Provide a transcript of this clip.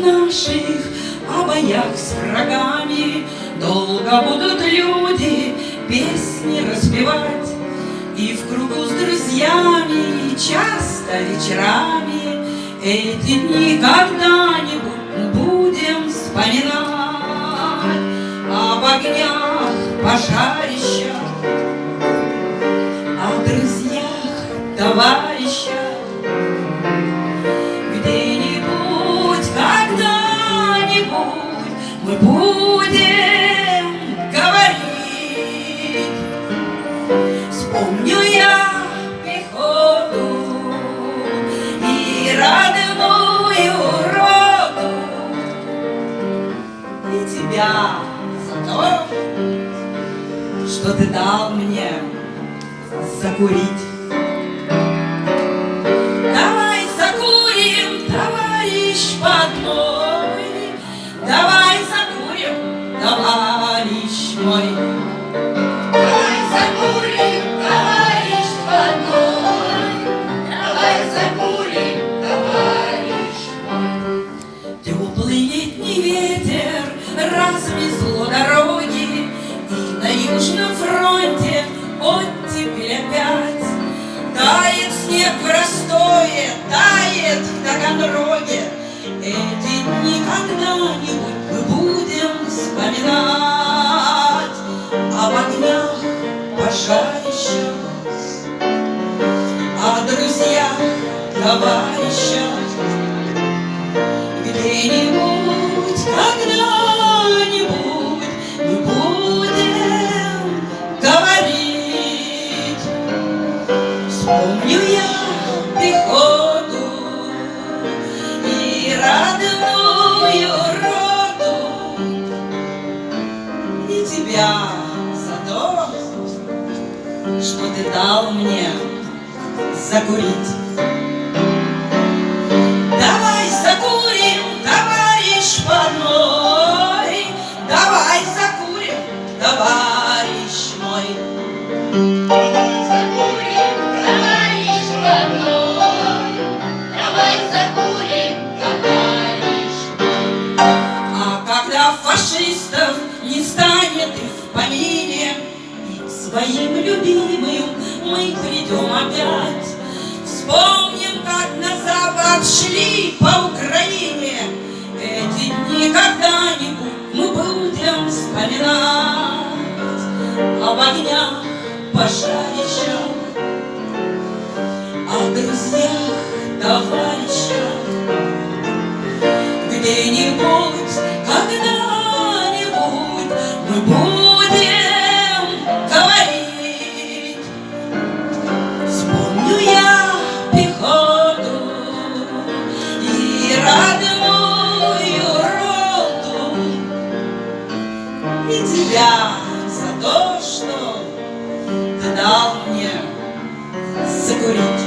наших, о боях с врагами долго будут люди песни распевать. И в кругу с друзьями часто вечерами эти дни когда-нибудь будем вспоминать. Об огнях, пожарищах, о друзьях, товарищах. Где-нибудь, когда-нибудь мы будем говорить. Вспомню я пехоту и родную роту, и тебя за то, что ты дал мне закурить. Давай закурим, товарищ подмой, давай закурим, товарищ мой. Давай закурим, товарищ подмой, давай закурим, товарищ мой. Теплый летний ветер развезло дороги, и на Южном фронте оттепель опять. Тает снег в Ростове, тает в Таганроге. Эти дни когда-нибудь мы будем вспоминать. Об огнях, пожарищах, о друзьях, товарищах. Где-нибудь, когда-нибудь мы будем говорить. Вспомню я пехоту и родную роту, и тебя за то, что ты дал мне закурить. Давай закурим, товарищ подмой, давай закурим, товарищ мой. Давай закурим, товарищ подмой, давай закурим, товарищ мой. А когда фашистов не станет и в помине, и к своим любимым мы придем опять. Вспомним, как на запад шли по Украине. Эти дни когда-нибудь мы будем вспоминать. Об огнях, пожарищах, о друзьях, товарищах. Где-нибудь, когда-нибудь мы будем говорить. Вспомню я пехоту и родную роту, и тебя за то, что ты дал мне закурить.